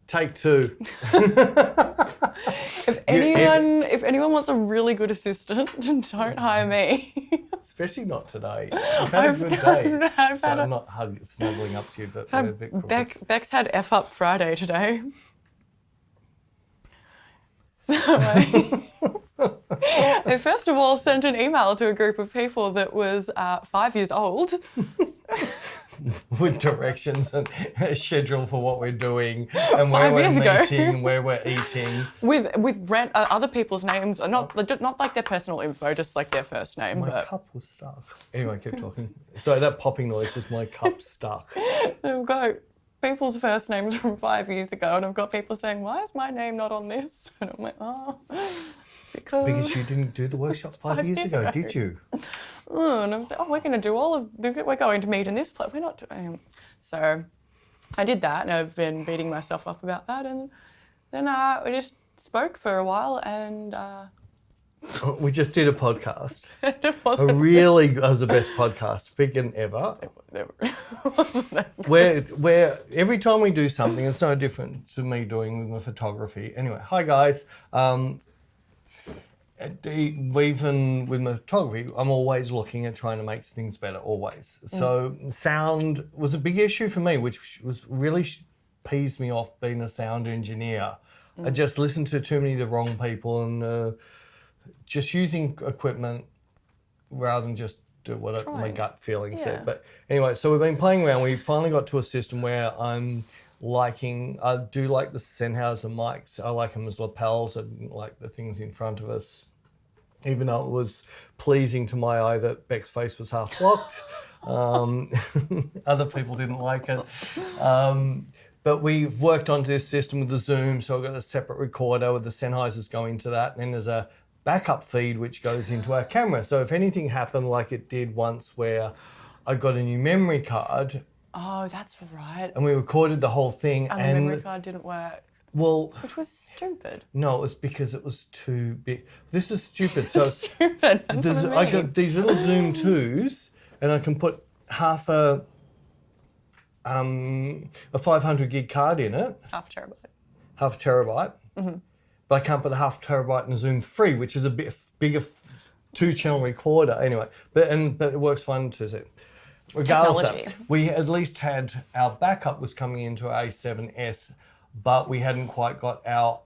Take two. If anyone wants a really good assistant, don't hire me. Especially not today. I've had a good day. I'm not snuggling up to you, but we're a bit cross. Becks had F up Friday today. So I first of all sent an email to a group of people that was 5 years old. With directions and a schedule for what we're doing and where 5 we're years ago. meeting, where we're eating. With other people's names, not like their personal info, just like their first name. My cup was stuck. Anyway, keep talking. Sorry, that popping noise was my cup stuck. I've got people's first names from 5 years ago, and I've got people saying, "Why is my name not on this?" And I'm like, "Oh, it's because you didn't do the workshop 5 years ago, did you?" And I'm saying, we're going to do we're going to meet in this place. We're not doing. So I did that, and I've been beating myself up about that. And then we just spoke for a while, and we just did a podcast. It wasn't It was the best podcast friggin' ever. It wasn't that good. Where every time we do something, it's no different to me doing with my photography. Anyway, hi guys. Even with my photography, I'm always looking at trying to make things better, always. So sound was a big issue for me, which was really pees me off being a sound engineer. I just listened to too many of the wrong people and just using equipment rather than just do what my gut feeling said. But anyway, so we've been playing around. We finally got to a system where I do like the Sennheiser mics. I like them as lapels. I didn't like the things in front of us, even though it was pleasing to my eye that Beck's face was half blocked. Other people didn't like it. But we've worked onto this system with the Zoom, so I've got a separate recorder with the Sennheisers go into that, and then there's a backup feed which goes into our camera. So if anything happened like it did once where I got a new memory card. Oh, that's right. And we recorded the whole thing. And the memory card didn't work. Well... Which was stupid. No, it was because it was too big. This is stupid. So stupid. That's what I mean. I got these little Zoom 2s, and I can put half a 500 gig card in it. Half a terabyte. Half a terabyte. Mm-hmm. But I can't put a half terabyte in a Zoom 3, which is a bit bigger 2-channel recorder. Anyway, but it works fine too. So regardless of that, we at least had our backup was coming into our A7S, but we hadn't quite got our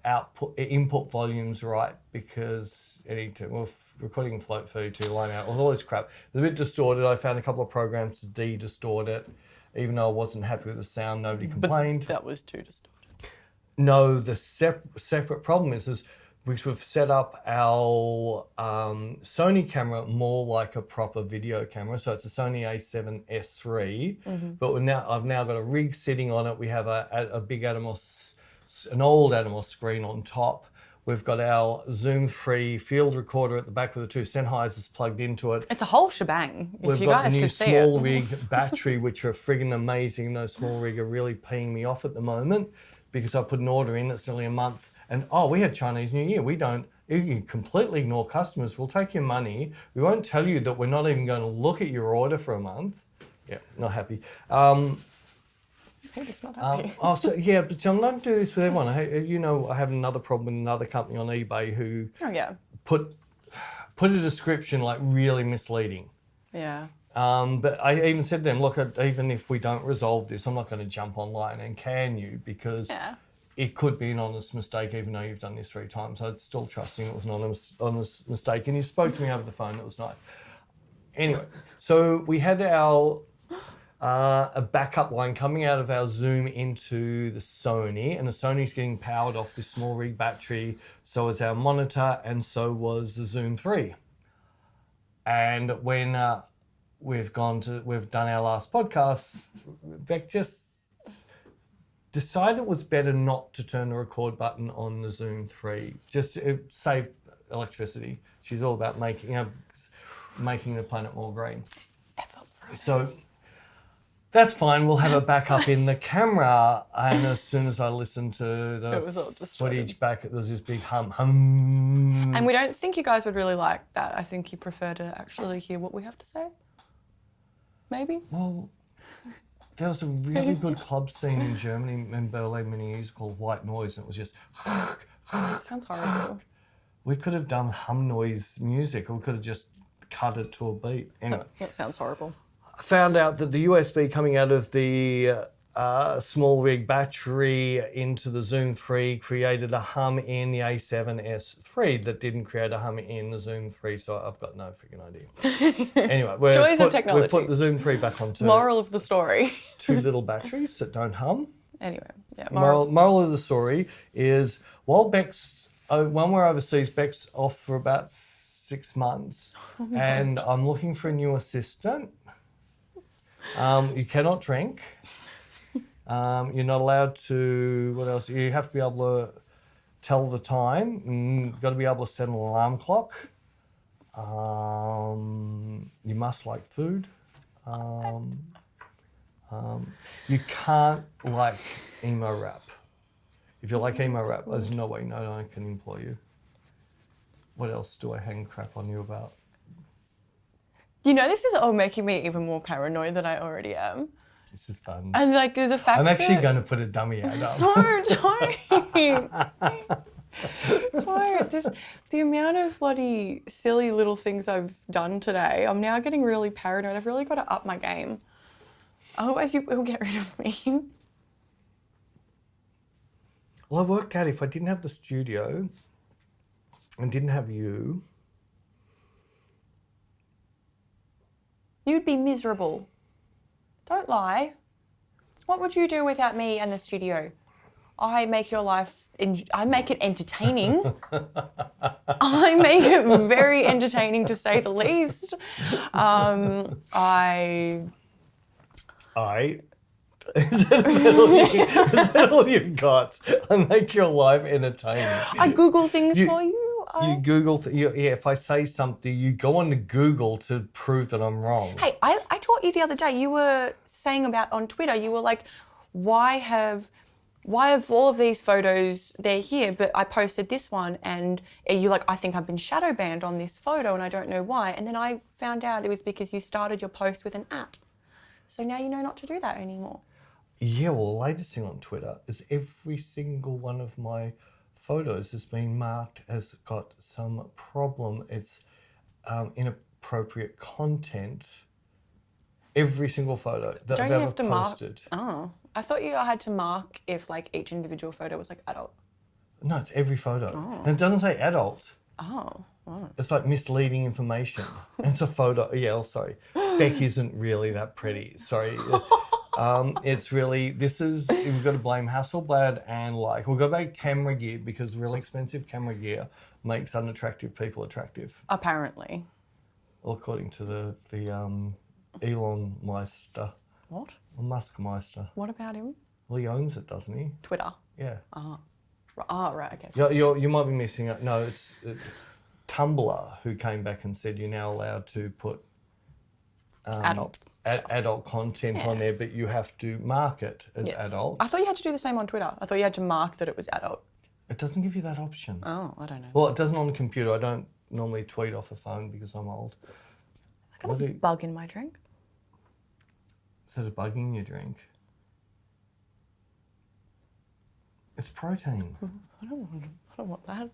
input volumes right because we're recording float food to line out all this crap. It was a bit distorted. I found a couple of programs to de-distort it, even though I wasn't happy with the sound. Nobody complained. But that was too distorted. No, the separate problem is we've set up our Sony camera more like a proper video camera. So it's a Sony A7S III, but I've now got a rig sitting on it. We have a big Atomos, an old Atomos screen on top. We've got our Zoom 3 field recorder at the back with the 2 Sennheisers plugged into it. It's a whole shebang. We've got the new small rig battery, which are friggin' amazing. Those small rig are really peeing me off at the moment because I put an order in that's nearly a month. And, we had Chinese New Year. You can completely ignore customers. We'll take your money. We won't tell you that we're not even going to look at your order for a month. Yeah, not happy. Peter's not happy. But I'm not doing this with everyone. I have another problem with another company on eBay who put a description like really misleading. Yeah. But I even said to them, look, even if we don't resolve this, I'm not going to jump online and can you because it could be an honest mistake, even though you've done this 3 times. I'm still trusting it was an honest mistake. And you spoke to me over the phone. It was nice. Anyway, so we had our a backup line coming out of our Zoom into the Sony, and the Sony's getting powered off this small rig battery. So is our monitor, and so was the Zoom 3. And when we've done our last podcast, Beck just decided it was better not to turn the record button on the Zoom 3. Just it saved electricity. She's all about making the planet more green. So that's fine. We'll have a backup in the camera, and as soon as I listened to the footage back, there was this big hum. And we don't think you guys would really like that. I think you prefer to actually hear what we have to say. Maybe. Well, There was a really good club scene in Germany, in Berlin many years called White Noise, and it was just... Sounds horrible. We could have done hum noise music, or we could have just cut it to a beat. Anyway. That sounds horrible. I found out that the USB coming out of the small rig battery into the Zoom 3 created a hum in the A7S3 that didn't create a hum in the Zoom 3, so I've got no freaking idea. Anyway, Joys of technology. We've put the Zoom 3 back on Moral of the story. 2 little batteries that don't hum. Anyway, yeah. Moral of the story is, while Becks, when we're overseas, Becks off for about 6 months, and I'm looking for a new assistant. You cannot drink. You're not allowed to, what else? You have to be able to tell the time. You've got to be able to set an alarm clock. You must like food. You can't like emo rap. If you like emo rap, there's no way no one can employ you. What else do I hang crap on you about? You know, this is all making me even more paranoid than I already am. This is fun. And like the fact I'm actually going to put a dummy ad up. No, don't. Don't. The amount of bloody silly little things I've done today, I'm now getting really paranoid. I've really got to up my game. Otherwise you will get rid of me. Well, I worked out if I didn't have the studio and didn't have you... You'd be miserable. Don't lie. What would you do without me and the studio? I make your life... I make it entertaining. I make it very entertaining, to say the least. Is that all you've got? I make your life entertaining. I Google things for you. You Google... if I say something, you go on to Google to prove that I'm wrong. Hey, I taught you the other day, you were saying about on Twitter, you were like, why have all of these photos, they're here, but I posted this one, and you're like, I think I've been shadow banned on this photo and I don't know why. And then I found out it was because you started your post with an @ So now you know not to do that anymore. Yeah, well, the latest thing on Twitter is every single one of my photos has been marked as got some problem. It's inappropriate content. Every single photo that I've ever posted. Oh, I thought you had to mark if like each individual photo was like adult. No, it's every photo. And it doesn't say adult. Oh. It's like misleading information. And it's a photo. Yeah, oh, sorry. Beck isn't really that pretty. Sorry. It's really, we've got to blame Hasselblad and like, we'll go back camera gear because really expensive camera gear makes unattractive people attractive. Apparently. Well, according to the Elon Meister. What? Or Musk Meister. What about him? Well, he owns it, doesn't he? Twitter. Yeah. Right, okay. So you might be missing it. No, it's Tumblr who came back and said you're now allowed to put adult content on there, but you have to mark it as adult. I thought you had to do the same on Twitter. I thought you had to mark that it was adult. It doesn't give you that option. Oh, I don't know. Well, it doesn't on the computer. I don't normally tweet off a phone because I'm old. I got a bug in my drink. Is that a bug in your drink? It's protein. I don't want that.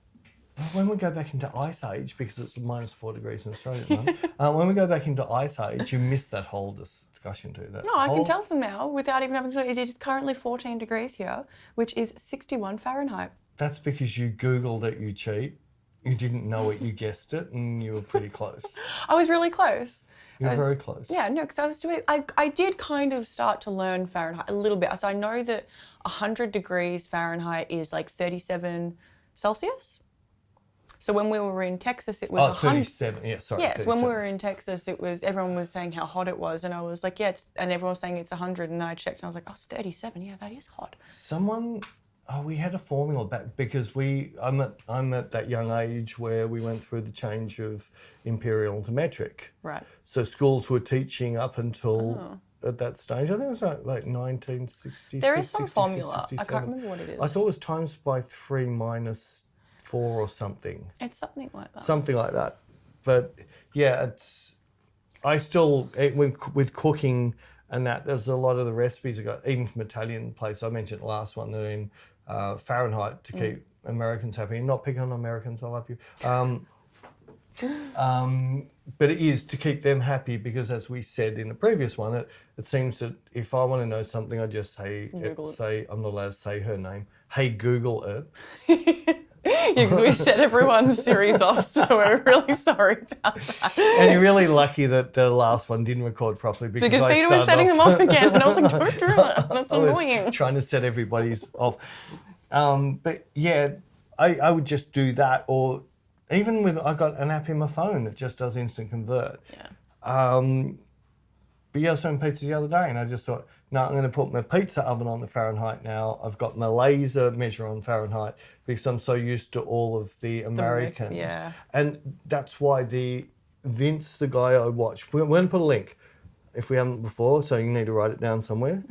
When we go back into Ice Age, because it's -4 degrees in Australia at the moment, when we go back into Ice Age, you missed that whole discussion too. No, I can tell them now without even having to. It is currently 14 degrees here, which is 61 Fahrenheit. That's because you Googled it, you cheat. You didn't know it, you guessed it, and you were pretty close. I was really close. You were very close. Yeah, no, because I was doing. I did kind of start to learn Fahrenheit a little bit. So I know that 100 degrees Fahrenheit is like 37 Celsius. So when we were in Texas, it was 37. Yeah, sorry. Yes, when we were in Texas, it was everyone was saying how hot it was, and I was like, yeah, and everyone was saying it's 100, and I checked, and I was like, oh, it's 37. Yeah, that is hot. We had a formula back because I'm at that young age where we went through the change of imperial to metric. Right. So schools were teaching up until at that stage. I think it was like 1966. There is some 66, formula. 67. I can't remember what it is. I thought it was times by 3 minus 4 or something. It's something like that. Something like that. But yeah, I still with cooking. and that there's a lot of the recipes I got, even from Italian place. I mentioned the last one, they're in Fahrenheit to keep Americans happy. Not picking on Americans, I love you. But it is to keep them happy because, as we said in the previous one, it seems that if I want to know something, I just say, I'm not allowed to say her name. Hey, Google it. Because we set everyone's series off, so we're really sorry about that. And you're really lucky that the last one didn't record properly because Peter was setting them off again, and I was like, don't do that. That's annoying. I was trying to set everybody's off. But yeah, I would just do that, or even with, I got an app in my phone that just does instant convert. Yeah. But yeah, I was doing pizza the other day and I just thought, no, I'm going to put my pizza oven on the Fahrenheit now. I've got my laser measure on Fahrenheit because I'm so used to all of the Americans. Yeah. And that's why Vince, the guy I watched, we're going to put a link, if we haven't before, so you need to write it down somewhere,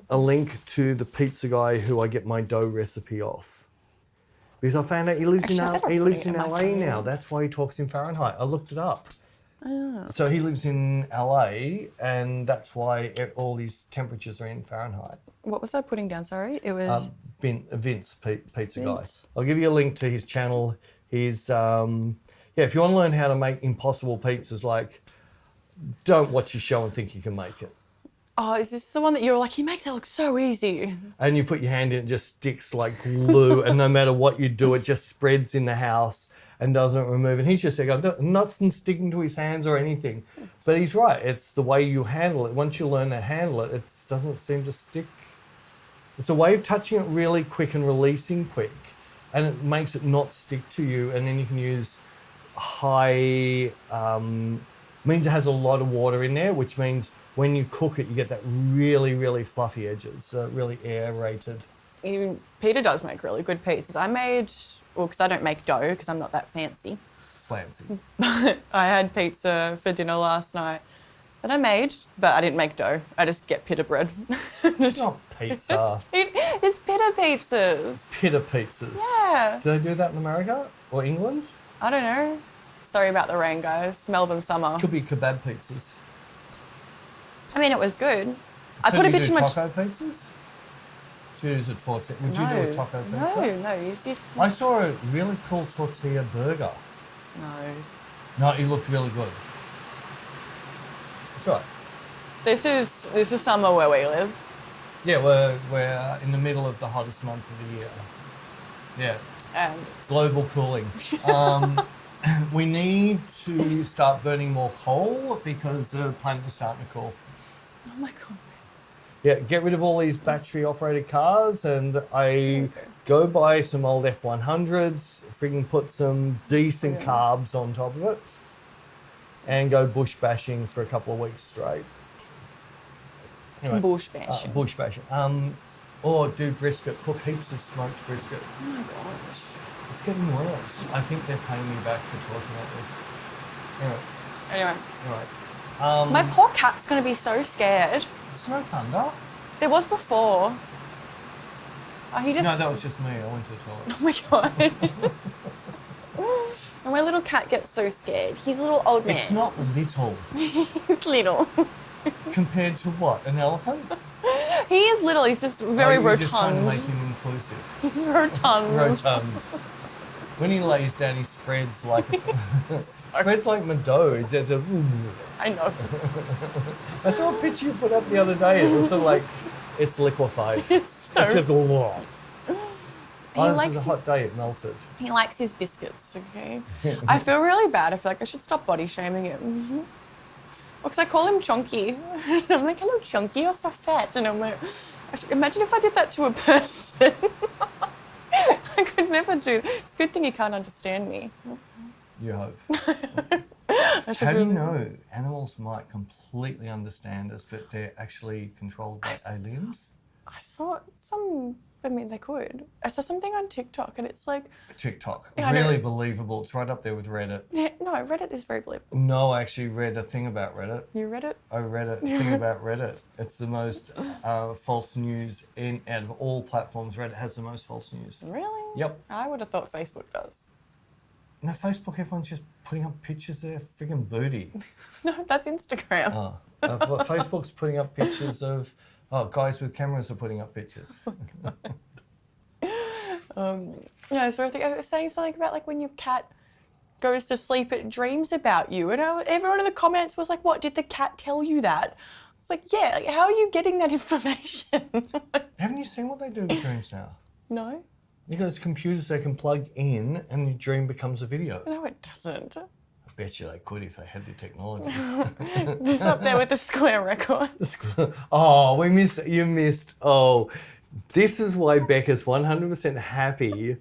a link to the pizza guy who I get my dough recipe off. Because I found out he lives in LA now. That's why he talks in Fahrenheit. I looked it up. Oh. So he lives in LA, and that's why all these temperatures are in Fahrenheit. What was I putting down? Sorry, it was Vince Pizza Guy. I'll give you a link to his channel. He's if you want to learn how to make impossible pizzas, like don't watch his show and think you can make it. Oh, is this the one that you're like, he makes it look so easy? And you put your hand in, it just sticks like glue, and no matter what you do, it just spreads in the house and doesn't remove. And he's just going, nothing sticking to his hands or anything. But he's right, it's the way you handle it. Once you learn to handle it, it doesn't seem to stick. It's a way of touching it really quick and releasing quick, and it makes it not stick to you, and then you can use high, means it has a lot of water in there, which means when you cook it, you get that really, really fluffy edges, really aerated. Peter does make really good pizzas. Because I don't make dough because I'm not that fancy. I had pizza for dinner last night that I made, but I didn't make dough. I just get pita bread. It's not pizza. It's pita pizzas. Pita pizzas? Yeah. Do they do that in America or England? I don't know. Sorry about the rain, guys. Melbourne summer. Could be kebab pizzas. I mean, it was good. So I put a bit too much. Taco pizzas? Do you use a tortilla? Would you do a taco pizza? No. You just... I saw a really cool tortilla burger. No, it looked really good. That's right. This is summer where we live. Yeah, we're in the middle of the hottest month of the year. Yeah. And global cooling. We need to start burning more coal because the planet is starting to cool. Oh my God. Yeah, get rid of all these battery-operated cars, and I go buy some old F100s, freaking put some decent carbs on top of it, and go bush bashing for a couple of weeks straight. Anyway, bush bashing. Bush bashing. Or do brisket, cook heaps of smoked brisket. Oh my gosh. It's getting worse. I think they're paying me back for talking about this. Anyway. My poor cat's going to be so scared. There's no thunder. There was before. No, that was just me. I went to the toilet. Oh my God. And my little cat gets so scared. He's a little old man. It's not little. He's little. Compared to what? An elephant? He is little. He's just very rotund. Just trying to make him inclusive. He's rotund. Rotund. When he lays down, he spreads like spreads like Mado. It's a. I know. I saw a picture you put up the other day. It's sort of like it's liquefied. It's just a lot. It was a hot day. It melted. He likes his biscuits. Okay. I feel really bad. I feel like I should stop body shaming him. Because I call him Chonky. I'm like, hello, Chonky, you're so fat. And I'm like, imagine if I did that to a person. I could never do. It's a good thing he can't understand me. You hope. How do you know animals might completely understand us, but they're actually controlled by aliens? I saw they could. I saw something on TikTok and it's like... TikTok. Really believable. It's right up there with Reddit. Yeah, no, Reddit is very believable. No, I actually read a thing about Reddit. You read it? I read a thing about Reddit. It's the most false news out of all platforms. Reddit has the most false news. Really? Yep. I would have thought Facebook does. No, Facebook, everyone's just putting up pictures of their friggin' booty. No, that's Instagram. Oh, Facebook's putting up pictures of guys with cameras are putting up pictures. Yeah, so I was saying something about like when your cat goes to sleep, it dreams about you. And everyone in the comments was like, what, did the cat tell you that? It's like, yeah, like, how are you getting that information? Haven't you seen what they do with dreams now? No. You got those computers they can plug in and your dream becomes a video. No, it doesn't. I bet you they could if they had the technology. It's up there with the square record. Oh, you missed. Oh, this is why Becca's 100% happy.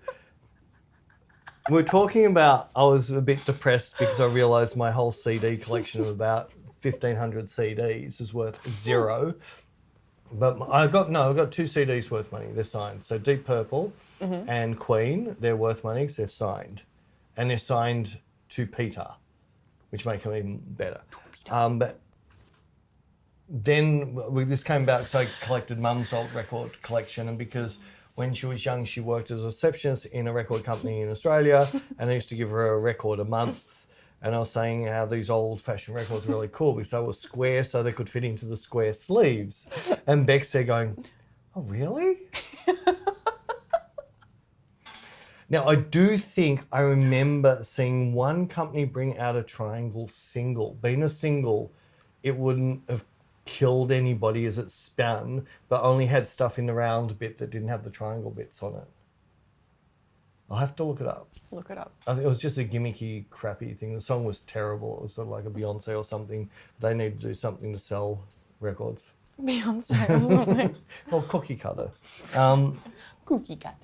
We're talking about, I was a bit depressed because I realised my whole CD collection of about 1,500 CDs is worth zero. But I got 2 CDs worth money. They're signed. So Deep Purple and Queen, they're worth money because they're signed. And they're signed to Peter, which makes them even better. But then this came about because I collected Mum's old record collection, and because when she was young, she worked as a receptionist in a record company in Australia, and they used to give her a record a month. And I was saying how these old-fashioned records are really cool because they were square so they could fit into the square sleeves. And Beck's there going, oh, really? Now, I do think I remember seeing one company bring out a triangle single. Being a single, it wouldn't have killed anybody as it spun, but only had stuff in the round bit that didn't have the triangle bits on it. I'll have to look it up. Look it up. I think it was just a gimmicky, crappy thing. The song was terrible. It was sort of like a Beyonce or something. They need to do something to sell records. Beyonce or something. Or Cookie Cutter. Cookie Cutter.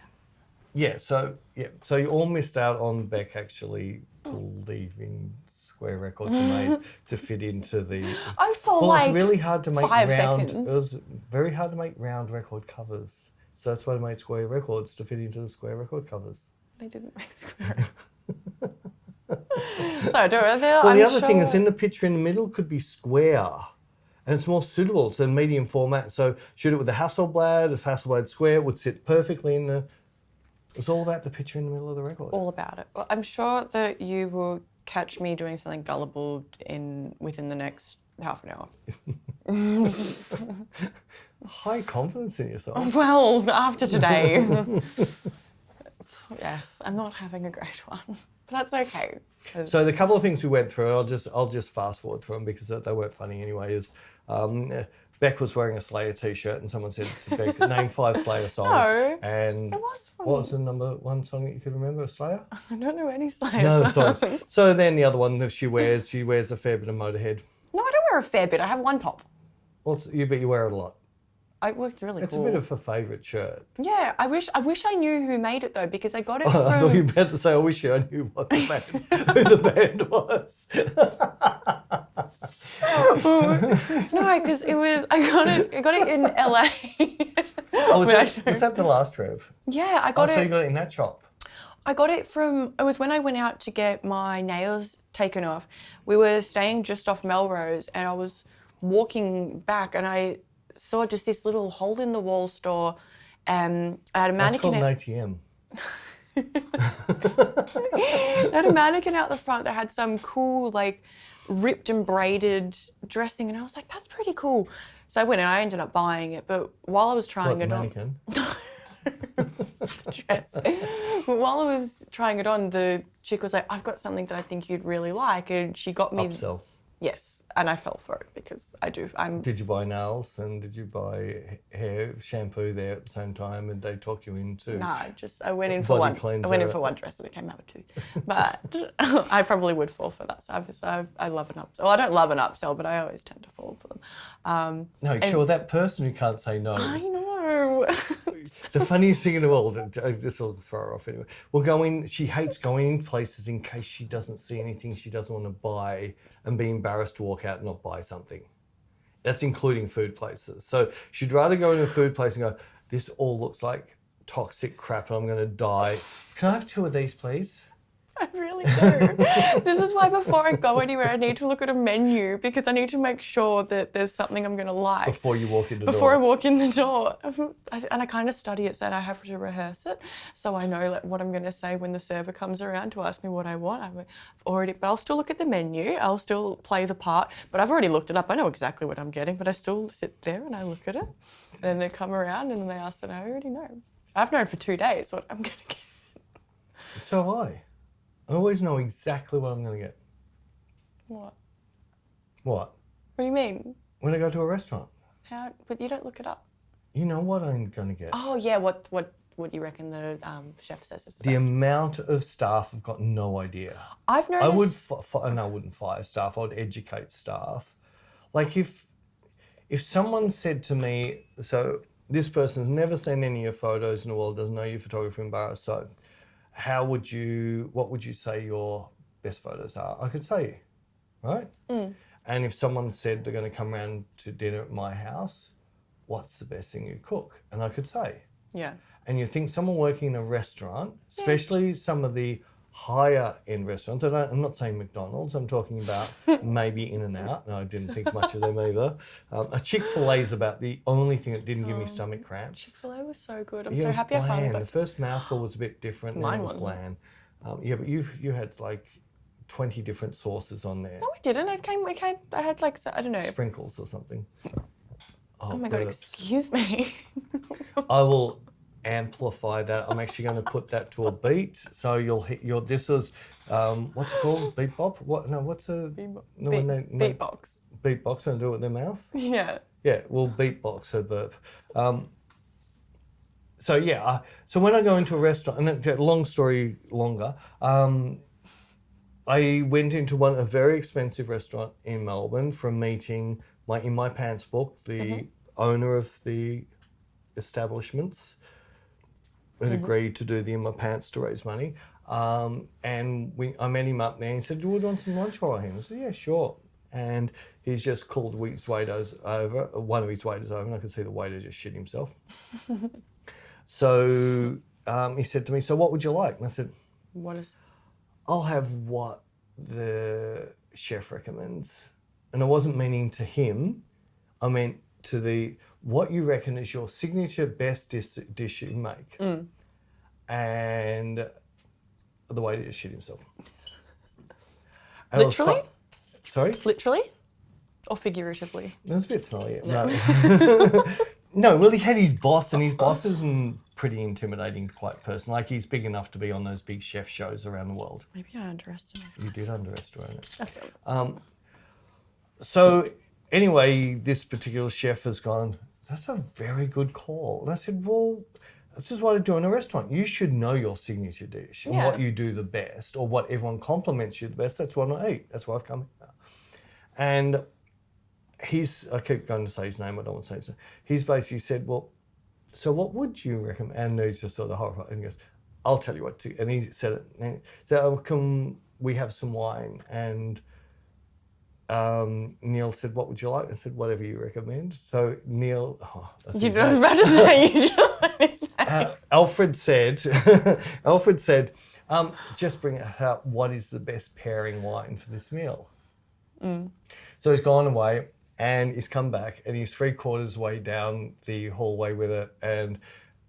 Yeah, so you all missed out on Beck actually believing square records are made to fit into the... It's really hard to make 5 round... seconds. It was very hard to make round record covers. So that's why they made square records, to fit into the square record covers. They didn't make square. So the other thing that's in the picture in the middle could be square. And it's more suitable. It's a medium format. So shoot it with a Hasselblad. If Hasselblad square, it would sit perfectly in the... It's all about the picture in the middle of the record. All about it. Well, I'm sure that you will catch me doing something gullible within the next half an hour. High confidence in yourself. Well, after today. Yes, I'm not having a great one. But that's okay. So the couple of things we went through, I'll just fast forward through them because they weren't funny anyway, is Beck was wearing a Slayer t-shirt and someone said to Beck, name 5 Slayer songs. No, and it was funny. What was the number 1 song that you could remember of Slayer? I don't know any Slayer songs. So then the other one that she wears a fair bit of Motorhead. No, I don't wear a fair bit. I have one top. But you wear it a lot. It looks really It's cool. a bit of a favourite shirt. Yeah, I wish I knew who made it though, because I got it I thought you from... were about to say, I wish I knew who the band was. No, because I got it in LA. Was that the last trip? Yeah, I got it. So you got it in that shop? I got it it was when I went out to get my nails taken off. We were staying just off Melrose and I was walking back and I saw just this little hole in the wall store. I had a mannequin. That's called an ATM. I had a mannequin out the front that had some cool, like, ripped and braided dressing, and I was like, that's pretty cool. So I went and I ended up buying it, but while I was trying it mannequin? Dress. But while I was trying it on, the chick was like, I've got something that I think you'd really like, and she got me... Upsell. Yes, and I fell for it because Did you buy nails and did you buy hair shampoo there at the same time, and they talk you into? No, I went in for one. I went in for one dress and it came out with 2. But I probably would fall for that. So I love an upsell. Well, I don't love an upsell, but I always tend to fall for them. Sure, that person who can't say no. I know. The funniest thing in the world, this will throw her off anyway. She hates going in places in case she doesn't see anything she doesn't want to buy and be embarrassed to walk out and not buy something. That's including food places. So she'd rather go into a food place and go, this all looks like toxic crap and I'm going to die. Can I have 2 of these, please? I really do. This is why before I go anywhere, I need to look at a menu because I need to make sure that there's something I'm going to like. Before you walk in the door. Before I walk in the door. And I kind of study it so that I have to rehearse it. So I know like, what I'm going to say when the server comes around to ask me what I want. But I'll still look at the menu. I'll still play the part. But I've already looked it up. I know exactly what I'm getting. But I still sit there and I look at it. And they come around and then they ask, and I already know. I've known for 2 days what I'm going to get. So have I. I always know exactly what I'm going to get. What? What? What do you mean? When I go to a restaurant. How? But you don't look it up. You know what I'm going to get. Oh, yeah. What do you reckon the chef says is the The best? amount of staff, I've got no idea. I've noticed... I wouldn't fire staff. I would educate staff. Like if someone said to me, so this person's never seen any of your photos in the world, doesn't know your photography and bar, so what would you say your best photos are? I could say, right? Mm. And if someone said they're going to come around to dinner at my house, what's the best thing you cook? And I could say. Yeah. And you think someone working in a restaurant, especially some of the higher end restaurants, I'm not saying McDonald's, I'm talking about maybe In-N-Out. No, I didn't think much of them either. A Chick-fil-A is about the only thing that didn't give me stomach cramps. Chick-fil-A was so good. I'm so happy I finally got The first mouthful was a bit different. Mine was bland. Yeah, but you had like 20 different sauces on there. No, I didn't. I had like, I don't know. Sprinkles or something. Oh my God, excuse me. I will amplify that. I'm actually going to put that to a beat. So this is what's it called? Beatbop? What? No, what's a beatbox? Beatbox and do it with their mouth. Yeah. Yeah. We'll beatbox her burp. So yeah. So when I go into a restaurant, and long story longer, I went into a very expensive restaurant in Melbourne for a meeting. In my pants book, the owner of the establishments had agreed to do the In My Pants to raise money. And I met him up there and he said, do you want some lunch for him? I said, yeah, sure. And he's just called one of his waiters over, and I could see the waiter just shit himself. So he said to me, so what would you like? And I said, I'll have what the chef recommends. And I wasn't meaning to him, I meant to what you reckon is your signature best dish you make. Mm. And the waiter just shit himself. And literally? Sorry? Literally? Or figuratively? It was a bit smelly. No. No, well, he had his boss, and his boss is a pretty intimidating, quite person. Like, he's big enough to be on those big chef shows around the world. Maybe I underestimated it. You did underestimate it. That's it. So, anyway, this particular chef has gone, that's a very good call. And I said, well, this is what I do in a restaurant. You should know your signature dish and what you do the best, or what everyone compliments you the best. That's what I eat. That's what I've come here. And I keep going to say his name, I don't want to say his name. He's basically said, well, so what would you recommend? And he's just sort of horrified and he goes, I'll tell you what to. And he said it. And he said, oh, can we have some wine? And Neil said, what would you like? I said, whatever you recommend. So Neil, I was about to say, you just Alfred said, just bring out what is the best pairing wine for this meal. Mm. So he's gone away and he's come back and he's 3/4 way down the hallway with it, and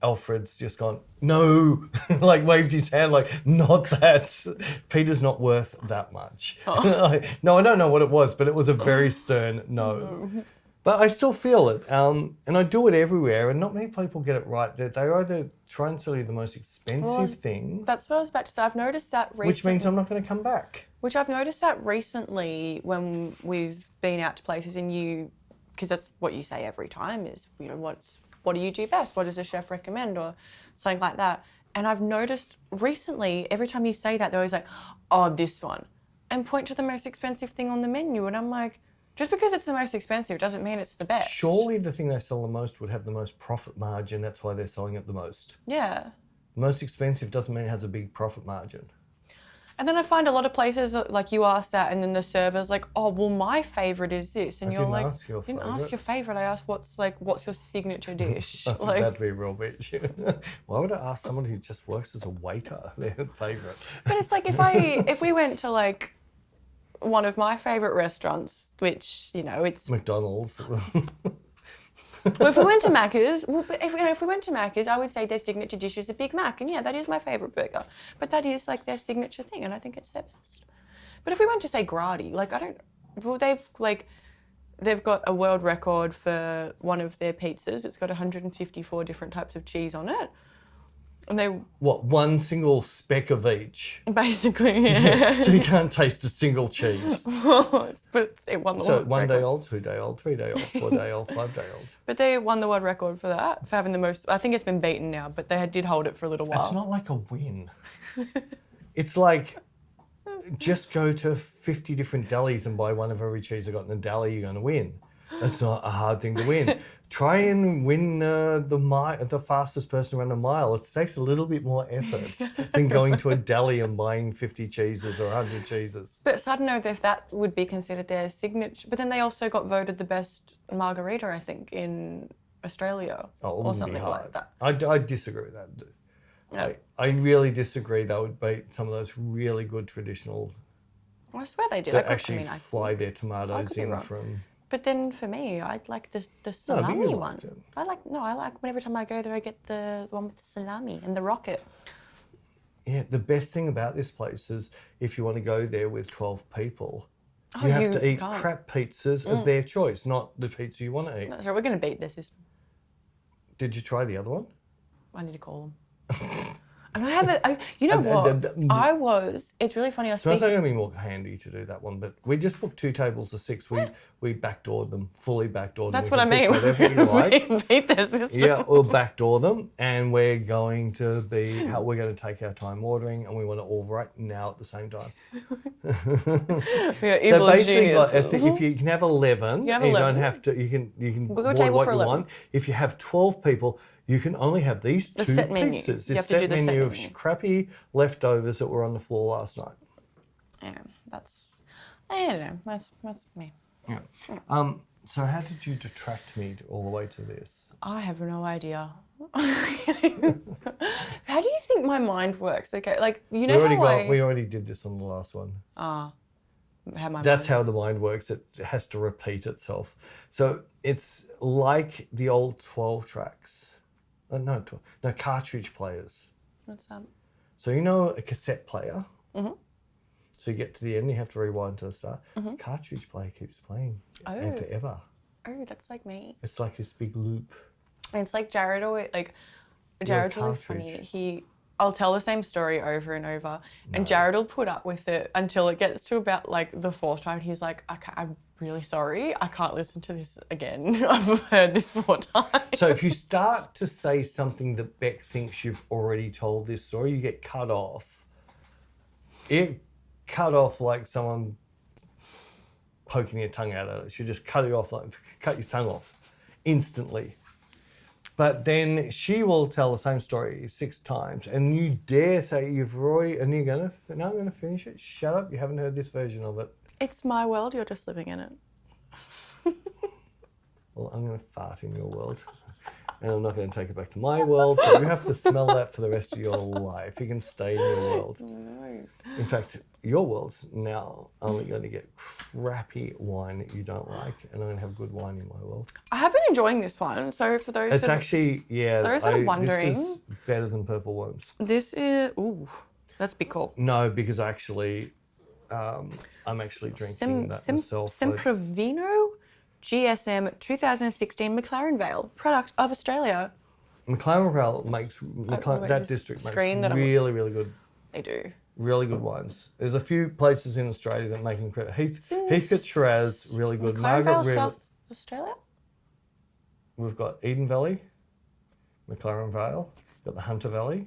Alfred's just gone, no, like waved his hand like, not that. Peter's not worth that much. Oh. No, I don't know what it was, but it was a very stern no. But I still feel it, and I do it everywhere, and not many people get it right. They either try and sell you the most expensive thing. That's what I was about to say. I've noticed that recently. Which means I'm not going to come back. Which I've noticed that recently when we've been out to places and because that's what you say every time is, what do you do best? What does a chef recommend, or something like that? And I've noticed recently, every time you say that, they're always like, oh, this one, and point to the most expensive thing on the menu. And I'm like, just because it's the most expensive doesn't mean it's the best. Surely the thing they sell the most would have the most profit margin. That's why they're selling it the most. Yeah. The most expensive doesn't mean it has a big profit margin. And then I find a lot of places, like you ask that and then the server's like, oh, well, my favourite is this. And you're like, didn't ask your favourite. I asked what's your signature dish? That'd be a real bitch. Why would I ask someone who just works as a waiter their favourite? But it's like if we went to like one of my favourite restaurants, which, you know, it's... McDonald's. Well, if we went to Macca's, I would say their signature dish is a Big Mac, and yeah, that is my favourite burger. But that is like their signature thing, and I think it's their best. But if we went to say Gradi, they've got a world record for one of their pizzas. It's got 154 different types of cheese on it. And they... What, one single speck of each? Basically, yeah. So you can't taste a single cheese. But it won the world record. 1 day old, 2 day old, 3 day old, 4 day old, 5 day old. But they won the world record for that, for having the most... I think it's been beaten now, but they did hold it for a little while. It's not like a win. It's like, just go to 50 different delis and buy one of every cheese I got in a deli, you're going to win. That's not a hard thing to win. Try and win the fastest person around a mile. It takes a little bit more effort than going to a deli and buying 50 cheeses or 100 cheeses. But I don't know if that would be considered their signature. But then they also got voted the best margarita, I think, in Australia or something like that. I disagree with that. Yeah. I really disagree. That would beat some of those really good traditional... Well, I swear they did. That fly their tomatoes in from... But then for me, I'd like the salami one. I like every time I go there, I get the one with the salami and the rocket. Yeah, the best thing about this place is if you want to go there with 12 people, you have to eat crap pizzas of their choice, not the pizza you want to eat. That's right, we're going to beat their system. Did you try the other one? I need to call them. And I have it's really funny. It's not going to be more handy to do that one, but we just booked 2 tables of 6. We backdoored them, fully backdoored them. That's what I mean. Whatever you like. Beat their system. Yeah, we'll backdoor them, and we're going to take our time ordering, and we want it all right now at the same time. Yeah, evil basically, genius. if you can have 11, you don't have to. You can we'll go order table what for you 11. want. If you have 12 people, you can only have these 2 set menu. pizzas. You This have to do the set menu of menu. crappy leftovers that were on the floor last night. Yeah, I don't know. That's me. Yeah. So how did you detract me all the way to this? I have no idea. How do you think my mind works? Okay, like you know we already did this on the last one. That's how the mind works. It has to repeat itself. So it's like the old 12 tracks. No, cartridge players. What's that? So you know a cassette player? Mm-hmm. So you get to the end, you have to rewind to the start. Mm-hmm. Cartridge player keeps playing and forever. Oh, that's like me. It's like this big loop. And it's like Jared's really funny. I'll tell the same story over and over, and Jared will put up with it until it gets to about like the 4th time. He's like, okay, I'm really sorry, I can't listen to this again. I've heard this 4 times. So if you start to say something that Beck thinks you've already told this story, you get cut off. It cut off like someone poking your tongue out at it. She just cut his tongue off instantly. But then she will tell the same story 6 times, and you dare say you've already, and I'm going to finish it. Shut up, you haven't heard this version of it. It's my world, you're just living in it. Well, I'm going to fart in your world, and I'm not going to take it back to my world, so you have to smell that for the rest of your life. You can stay in your world. No. In fact, your world's now only going to get crappy wine that you don't like, and I'm going to have good wine in my world. I have been enjoying this one, so for those those that are wondering, this is better than Purple Worms. This is, that's a bit cool. No, because I'm actually drinking that myself. Sempervino GSM 2016 McLaren Vale, product of Australia. McLaren Vale makes, that district makes really good. They do. Really good wines. There's a few places in Australia that make incredible. Heathcote Shiraz, really good. McLaren Vale, South Australia? We've got Eden Valley, McLaren Vale, we've got the Hunter Valley.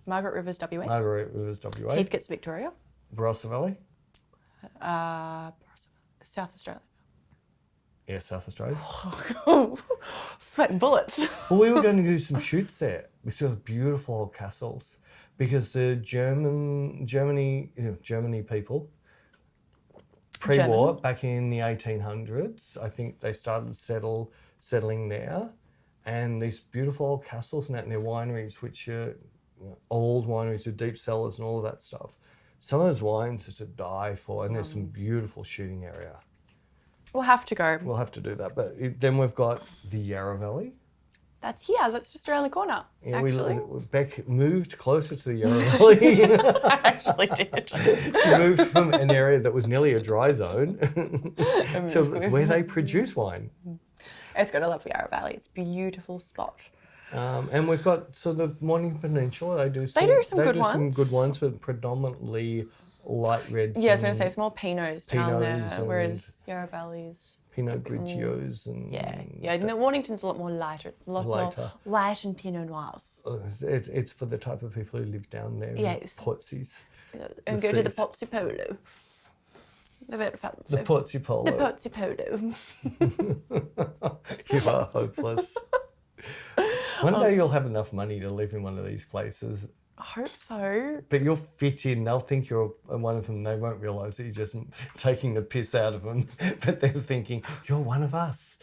Margaret Rivers, WA. Heathcote's Victoria. Barossa Valley. South Australia. Yeah, South Australia. Sweating bullets. Well, we were going to do some shoots there. We saw beautiful old castles because the Germany people, pre-war, back in the 1800s, I think they started settling there, and these beautiful old castles and that, and their wineries, which are old wineries with deep cellars and all of that stuff. Some of those wines are to die for, and there's some beautiful shooting area. We'll have to go. We'll have to do that. But then we've got the Yarra Valley. That's here. That's just around the corner, yeah, actually. Beck moved closer to the Yarra Valley. I actually did. She moved from an area that was nearly a dry zone to where they produce wine. It's good. I love the Yarra Valley. It's a beautiful spot. And we've got the Mornington Peninsula. They do some good ones, but predominantly light reds. Yeah, I was going to say it's more Pinots down there, whereas Yarra Valley's Pinot Grigios and Mornington's a lot more lighter, more white and Pinot Noirs. It's for the type of people who live down there. Yes, Portsies. And go to the Pozzi Polo. They're very fancy. The Pozzi Polo. The Pozzi Polo. You are hopeless. One day you'll have enough money to live in one of these places. I hope so. But you'll fit in. They'll think you're one of them. They won't realise that you're just taking the piss out of them. But they're thinking, you're one of us.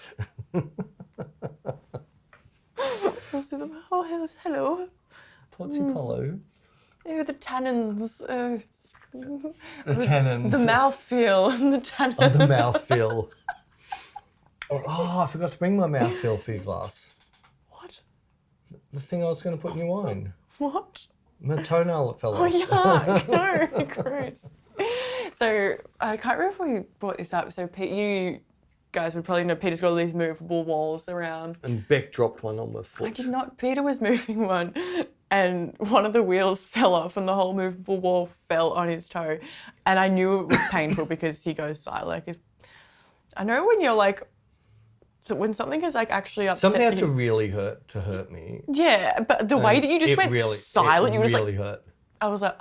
Oh, hello. Pozzi Polo. Yeah, the tannins. The tannins. The mouthfeel. The tannins. Oh, the mouthfeel. Oh, I forgot to bring my mouthfeel for your glass. What? The thing I was going to put in your wine. What? My toenail that fell off. Oh, yuck. No, gross. So, I can't remember if we brought this up. So, you guys would probably know Peter's got all these movable walls around. And Beck dropped one on my foot. I did not. Peter was moving one, and one of the wheels fell off, and the whole movable wall fell on his toe. And I knew it was painful because he goes silent. I know when you're like, so when something is like actually upset something has to really hurt me. Yeah, but the way that you just went silent, you were just really like, hurt. I was like,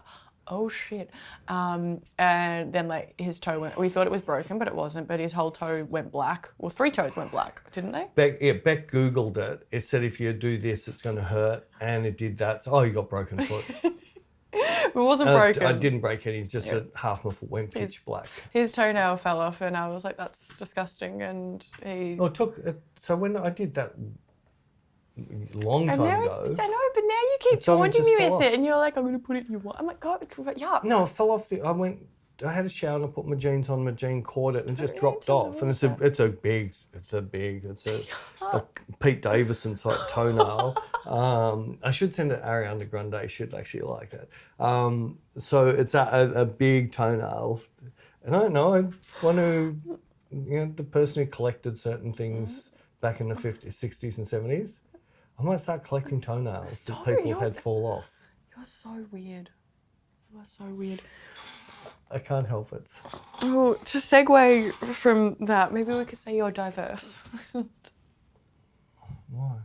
oh shit. And then like his toe went, we thought it was broken, but it wasn't, but his whole toe went black. Well, 3 toes went black, didn't they? Beck Googled it. It said if you do this, it's going to hurt. And it did that. Oh, you got broken foot. It wasn't broken. I didn't break any, just half my foot went pitch black. His toenail fell off and I was like, that's disgusting. And he... So when I did that long time ago... I know, but now you keep taunting me with it and you're like, I'm going to put it in your wine. I'm like, God, yuck. No, it fell off I had a shower and I put my jeans on, my jean caught it and it just dropped off. And it's a big Pete Davidson type toenail. I should send it. Ariana Grande should actually like it. So it's a big toenail. And I don't know, I want to, the person who collected certain things back in the 50s, 60s and 70s, I might start collecting toenails that people have had fall off. You're so weird. You are so weird. I can't help it. Oh, to segue from that, maybe we could say you're diverse. Why?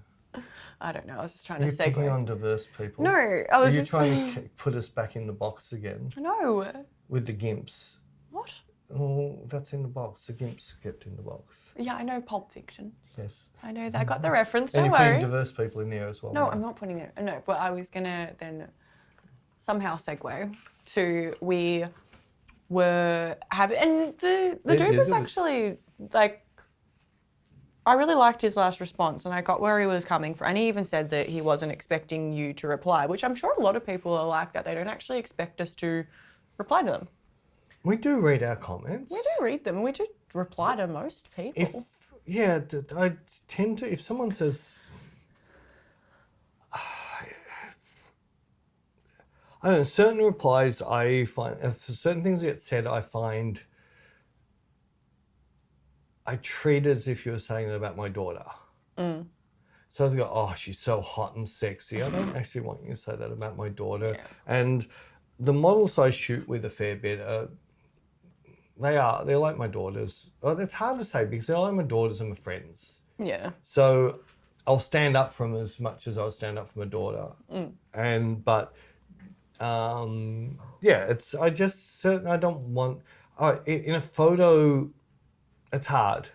I don't know. I was just trying to segue. Are you picking on diverse people? No, I was just... Are you trying to put us back in the box again? No. With the gimps. What? Oh, that's in the box. The gimps kept in the box. Yeah, I know Pulp Fiction. Yes. I know that. I got the reference. Don't worry. And you're putting diverse people in there as well. No, I'm not putting it. No, but I was gonna then somehow segue to we were having, and the dude was actually like, I really liked his last response and I got where he was coming from. And he even said that he wasn't expecting you to reply, which I'm sure a lot of people are like that. They don't actually expect us to reply to them. We do read our comments. We do read them. We do reply to most people. I tend to, if someone says, I don't know, certain replies I find, if certain things get said, I treat it as if you were saying it about my daughter. Mm. So I go, oh, she's so hot and sexy. I don't actually want you to say that about my daughter. Yeah. And the models I shoot with a fair bit they're like my daughters. Well, it's hard to say because they're like my daughters and my friends. Yeah. So I'll stand up for them as much as I'll stand up for my daughter. Mm. I don't want, in a photo, it's hard.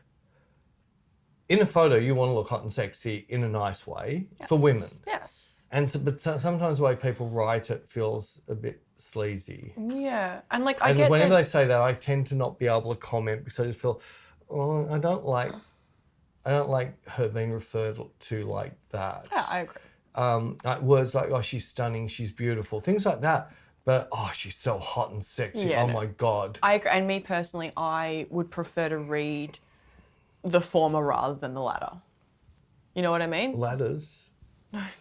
in a photo, you want to look hot and sexy in a nice way for women. Yes. But sometimes the way people write it feels a bit sleazy. Yeah. And like, And whenever they say that, I tend to not be able to comment because I just feel, I don't like her being referred to like that. Yeah, I agree. Like words like, oh, she's stunning, she's beautiful, things like that. But, oh, she's so hot and sexy. Yeah, my God. I agree. And me personally, I would prefer to read the former rather than the latter. You know what I mean? Ladders.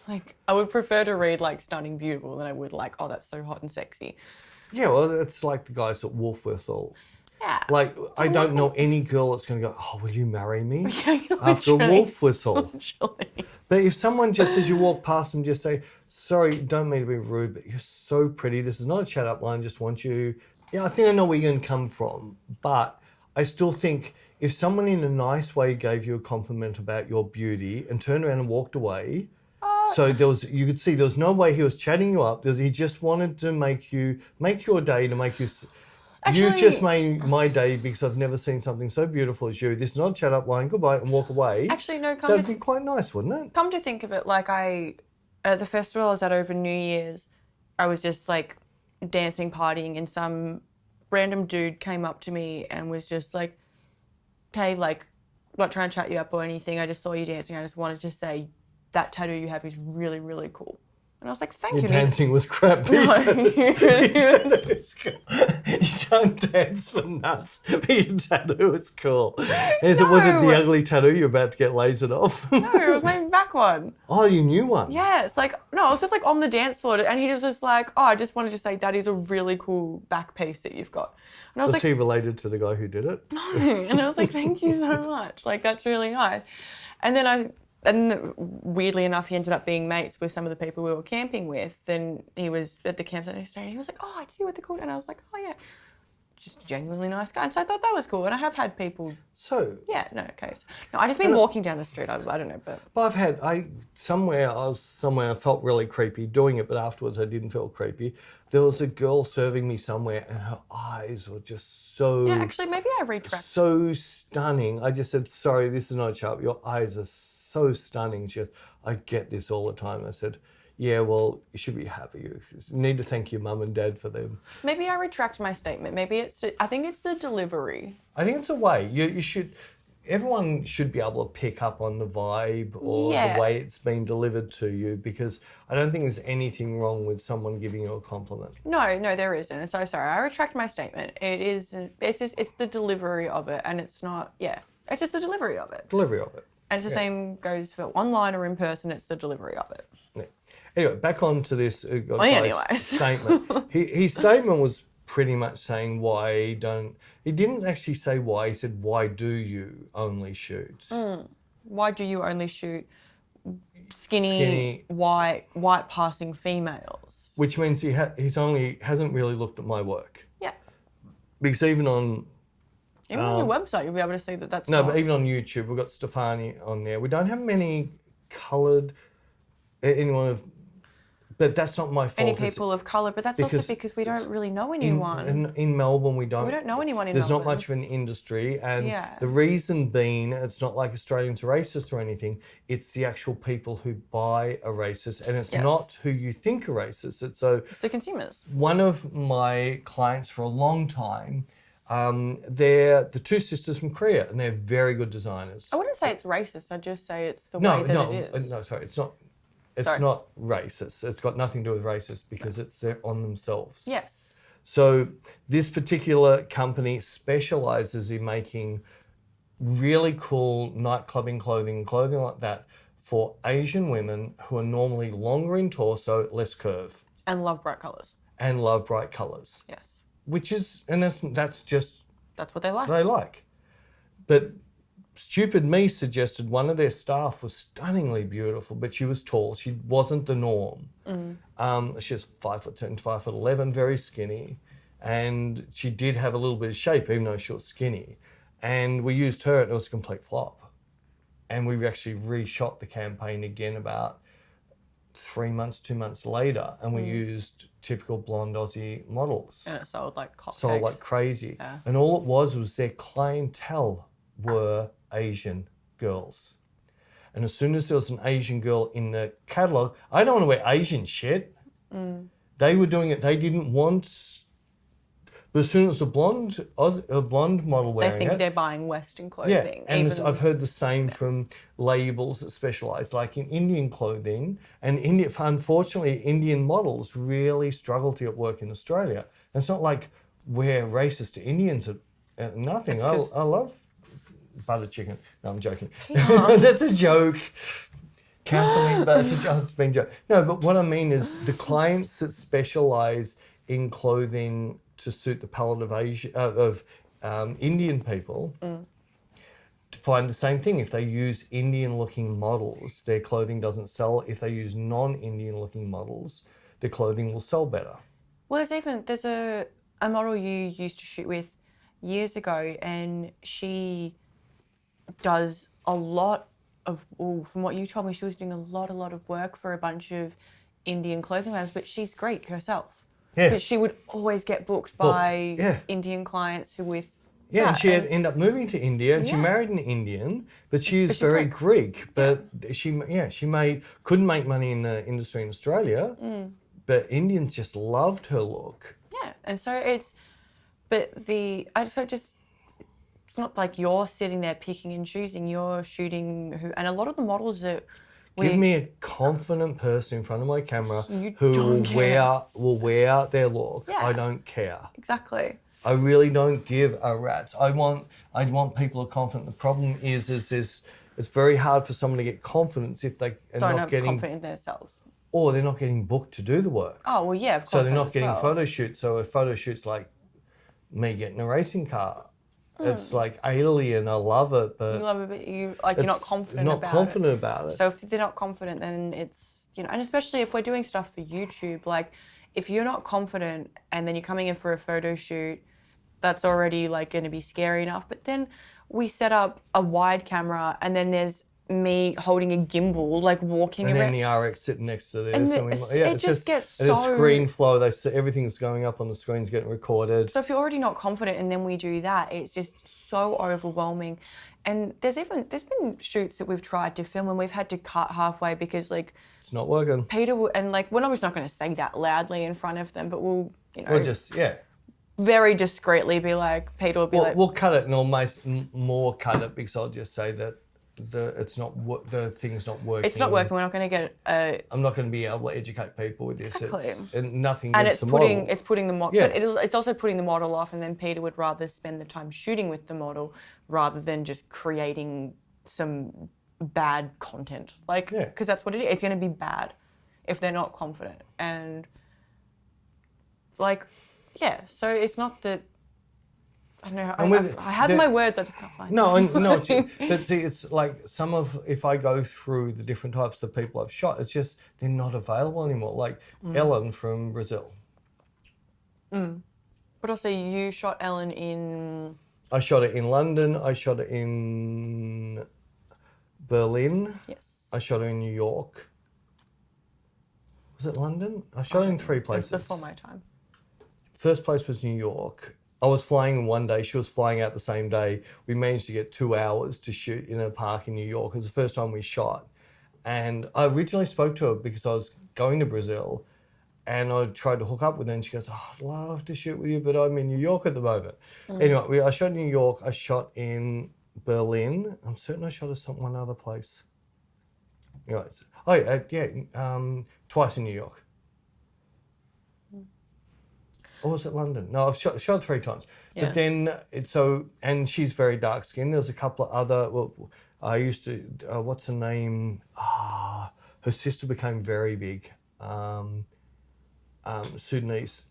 Like, I would prefer to read, like, stunning, beautiful than I would, like, oh, that's so hot and sexy. Yeah, well, it's like the guys at Wolf Whistle. Yeah. Like, I don't know any girl that's going to go, oh, will you marry me? After a Wolf Whistle. Literally. But if someone just, as you walk past them, just say, sorry, don't mean to be rude, but you're so pretty. This is not a chat up line. I just want you. Yeah, I think I know where you're going to come from. But I still think if someone in a nice way gave you a compliment about your beauty and turned around and walked away, so you could see there was no way he was chatting you up. He just wanted to make your day, to make you. Actually, you've just made my day because I've never seen something so beautiful as you. This is not a chat up line. Goodbye, and walk away. Actually, no. That'd be quite nice, wouldn't it? Come to think of it, like at the festival I was at over New Year's, I was just like dancing, partying, and some random dude came up to me and was just like, hey, like, not trying to chat you up or anything. I just saw you dancing. I just wanted to say that tattoo you have is really, really cool. And I was like, thank you. Your dancing was crap, Peter. No, You can't dance for nuts, but your tattoo is cool. Was it the ugly tattoo you're about to get lasered off? No, it was my back one. Oh, you knew one? Yeah, it's like, no, I was just like on the dance floor and he was just like, oh, I just wanted to say that is a really cool back piece that you've got. And I was Was he related to the guy who did it? No. And I was like, thank you so much. Like, that's really nice. And then weirdly enough, he ended up being mates with some of the people we were camping with. And he was at the campsite next day and he was like, oh, I see what they're called. And I was like, oh, yeah. Just a genuinely nice guy. And so I thought that was cool. And I have had people... So... Yeah, no, okay. No, I just been walking down the street. I don't know, but... But I was somewhere I felt really creepy doing it, but afterwards I didn't feel creepy. There was a girl serving me somewhere and her eyes were just so... Yeah, actually, maybe I retract. So stunning. I just said, sorry, this is not sharp. Your eyes are so stunning. She goes, I get this all the time. I said... Yeah, well, you should be happy. You need to thank your mum and dad for them. Maybe I retract my statement. I think it's the delivery. I think it's a way. You should. Everyone should be able to pick up on the vibe or the way it's been delivered to you, because I don't think there's anything wrong with someone giving you a compliment. No, there isn't. And so sorry, I retract my statement. It's the delivery of it, and it's not. Yeah, it's just the delivery of it. Delivery of it. And it's the same goes for online or in person. It's the delivery of it. Yeah. Anyway, back on to this guy's statement. His statement was pretty much saying he didn't actually say why, he said, why do you only shoot? Why do you only shoot skinny white passing females? Which means he hasn't really looked at my work. Yeah. Because even on your website, you'll be able to see that that's but even on YouTube, we've got Stefani on there. We don't have many coloured... But that's not my fault. Any people of colour, but that's also because we don't really know anyone. In Melbourne, we don't know anyone in Melbourne. There's not much of an industry, and the reason being, it's not like Australians are racist or anything. It's the actual people who buy are racist, and it's not who you think are racist. It's the consumers. One of my clients for a long time, they're the two sisters from Korea, and they're very good designers. I wouldn't say it's racist. I'd just say it's the way that it is. No, sorry, it's not. It's not racist. It's got nothing to do with racist because it's on themselves. Yes. So this particular company specialises in making really cool nightclubbing clothing like that for Asian women who are normally longer in torso, less curve. And love bright colours. Yes. Which is, and that's what they like. But stupid me suggested one of their staff was stunningly beautiful, but she was tall. She wasn't the norm. She was 5'10", 5'11", very skinny. And she did have a little bit of shape, even though she was skinny. And we used her and it was a complete flop. And we actually reshot the campaign again about 2 months later. And we used typical blonde Aussie models. And it sold like hotcakes. Sold like crazy. Yeah. And all it was their clientele were Asian girls. And as soon as there was an Asian girl in the catalogue, I don't want to wear Asian shit. They were doing it. They didn't want... But as soon as a blonde model wearing it... They think they're buying Western clothing. Yeah, and I've heard the same from labels that specialise, like in Indian clothing. And unfortunately, Indian models really struggle to get work in Australia. And it's not like we're racist to Indians or nothing. I love butter chicken. No, I'm joking. That's a joke. Cancel me, but it's been a joke. No, but what I mean is the clients that specialise in clothing to suit the palate of Indian people find the same thing. If they use Indian-looking models, their clothing doesn't sell. If they use non-Indian-looking models, their clothing will sell better. Well, there's a model you used to shoot with years ago, and she does a lot of, from what you told me, she was doing a lot of work for a bunch of Indian clothing brands, but she's Greek herself. Yeah. But she would always get booked by Indian clients who with Yeah, and she had ended up moving to India, and she married an Indian, but she's very Greek. But she couldn't make money in the industry in Australia, but Indians just loved her look. Yeah, and so it's not like you're sitting there picking and choosing. You're shooting and a lot of the models that. Give me a confident person in front of my camera who will wear their look. Yeah. I don't care. Exactly. I really don't give a rat's. I want people who are confident. The problem is it's very hard for someone to get confidence if they are don't have confidence in themselves. Or they're not getting booked to do the work. Oh, well, yeah, of course. So they're not getting photo shoots. So a photo shoot's like me getting a racing car. It's like alien. I love it, but you love it, but you're not confident about it. So if they're not confident, then it's and especially if we're doing stuff for YouTube, like if you're not confident and then you're coming in for a photo shoot, that's already like going to be scary enough. But then we set up a wide camera, and then there's me holding a gimbal, like walking around. And then the RX sitting next to this. It just gets so... And the screen flow, everything's going up on the screens, getting recorded. So if you're already not confident and then we do that, it's just so overwhelming. And there's been shoots that we've tried to film and we've had to cut halfway because like... It's not working. Peter will, and like, we're obviously not going to say that loudly in front of them, but we'll, We'll just, very discreetly be like, Peter will be like... We'll cut it and almost more cut it because I'll just say that the thing's not working. It's not working. We're not going to get I'm not going to be able to educate people with this. Exactly. And nothing against the model. It's putting the model... Yeah. But it's also putting the model off, and then Peter would rather spend the time shooting with the model rather than just creating some bad content. Because that's what it is. It's going to be bad if they're not confident. And so it's not that... I don't know. I have my words. I just can't find them. No. But see, it's like if I go through the different types of people I've shot, it's just they're not available anymore. Like Ellen from Brazil. But also, you shot Ellen in... I shot it in London. I shot it in Berlin. Yes. I shot it in New York. Was it London? I shot it in 3 places. It was before my time. First place was New York. I was flying one day, she was flying out the same day. We managed to get 2 hours to shoot in a park in New York. It was the first time we shot. And I originally spoke to her because I was going to Brazil and I tried to hook up with her and she goes, I'd love to shoot with you, but I'm in New York at the moment. Anyway, I shot in New York, I shot in Berlin. I'm certain I shot at one other place. Twice in New York. Or was it London? No, I've shot 3 times. Yeah. But then, and she's very dark skinned. There's a couple of other, I used to, what's her name? Her sister became very big. Sudanese.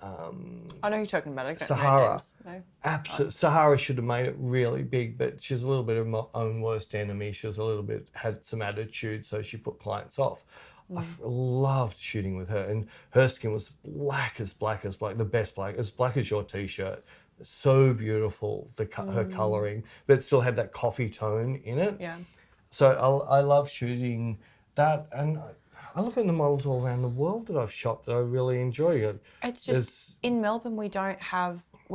I know who you're talking about. I don't Sahara. know names. No. Absolutely. Sahara should have made it really big, but she's a little bit of my own worst enemy. She was had some attitude, so she put clients off. I loved shooting with her, and her skin was black as black, the best black, as black as your T-shirt. So beautiful, her colouring, but it still had that coffee tone in it. Yeah. So I love shooting that, and I look at the models all around the world that I've shot that I really enjoy. It's just in Melbourne we're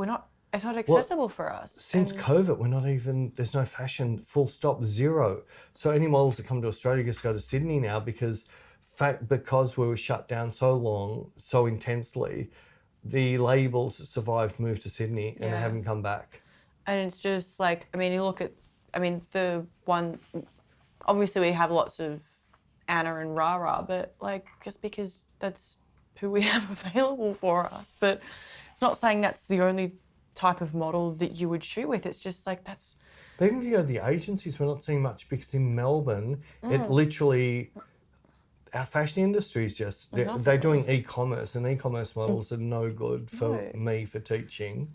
not It's not accessible for us. Since COVID, we're not even, there's no fashion, full stop, zero. So any models that come to Australia just go to Sydney now because we were shut down so long, so intensely, the labels that survived moved to Sydney and they haven't come back. And it's just like, I mean, you look at, the one, obviously we have lots of Anna and Rara, but like just because that's who we have available for us. But it's not saying that's the only type of model that you would shoot with. It's just like that's... But even if you go to the agencies, we're not seeing much because in Melbourne, it literally... Our fashion industry is just... They're doing e-commerce and e-commerce models are no good for me for teaching.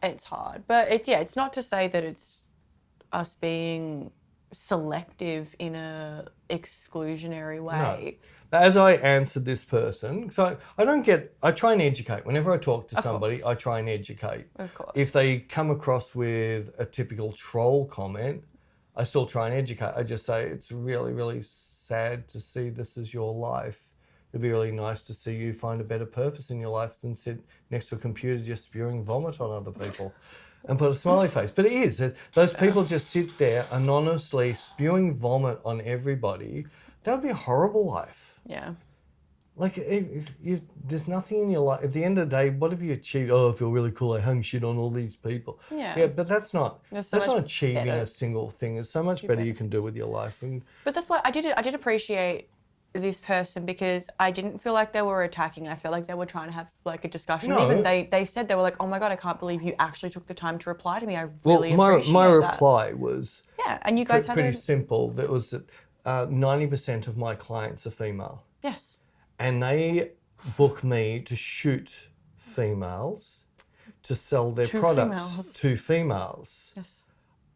It's hard. But it's not to say that it's us being selective in a exclusionary way. No. As I answered this person, so I try and educate. Whenever I talk to somebody, I try and educate. Of course. If they come across with a typical troll comment, I still try and educate. I just say, it's really, really sad to see this as your life. It'd be really nice to see you find a better purpose in your life than sit next to a computer just spewing vomit on other people. And put a smiley face. But it is. Those people just sit there anonymously spewing vomit on everybody. That would be a horrible life. Yeah. Like, there's nothing in your life. At the end of the day, what have you achieved? Oh, I feel really cool. I hung shit on all these people. Yeah, but that's not achieving a single thing. There's so much better you can do with your life. But that's why I did appreciate this person because I didn't feel like they were attacking. I felt like they were trying to have like a discussion. No. Even they said, they were like, oh my God, I can't believe you actually took the time to reply to me. I really appreciate my that. reply was and you guys had pretty simple. That was 90% of my clients are female. Yes. And they book me to shoot females to sell their products to females. Yes.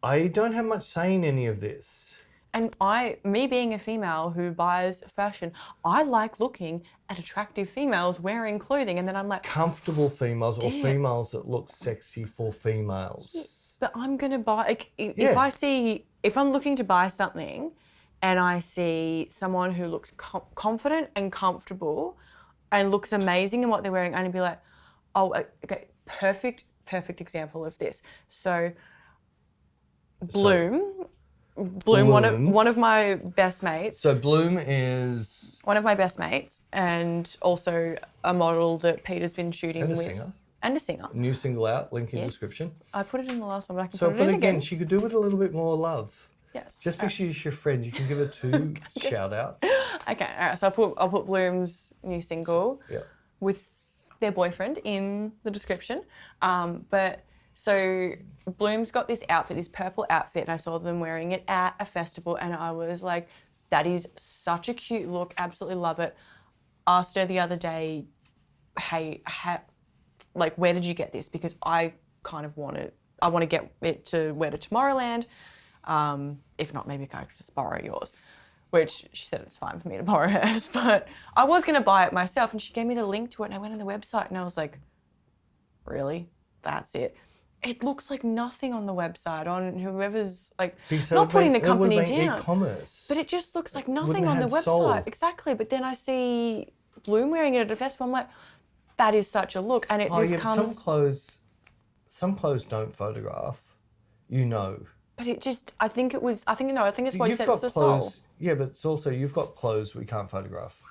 I don't have much say in any of this. And me being a female who buys fashion, I like looking at attractive females wearing clothing, and then I'm like... Comfortable females or females that look sexy for females. Yes, but I'm going to buy... Like, if I'm looking to buy something and I see someone who looks confident and comfortable and looks amazing in what they're wearing, I'm going to be like, oh, okay, perfect example of this. So, Bloom, one of my best mates. So Bloom is... One of my best mates and also a model that Peter's been shooting with. And a singer. New single out, link in description. I put it in the last one, but I can put it in again. She could do with a little bit more love. Yes. Just because she's your friend, you can give her 2 shout-outs. Okay, all right. So I'll put Bloom's new single with their boyfriend in the description. So Bloom's got this outfit, this purple outfit, and I saw them wearing it at a festival, and I was like, that is such a cute look, absolutely love it. Asked her the other day, hey, like, where did you get this? Because I kind of want to get it to wear to Tomorrowland. If not, maybe I could just borrow yours. Which she said it's fine for me to borrow hers, but I was going to buy it myself, and she gave me the link to it, and I went on the website, and I was like, really? That's it? It looks like nothing on the website, on whoever's, like, not putting the company down. E-commerce. But it just looks like nothing on the website. Sold. Exactly. But then I see Bloom wearing it at a festival. I'm like, that is such a look. And it comes... Some clothes don't photograph, you know. But it just, I think it's why you said it's the soul. Yeah, but it's also, you've got clothes we can't photograph.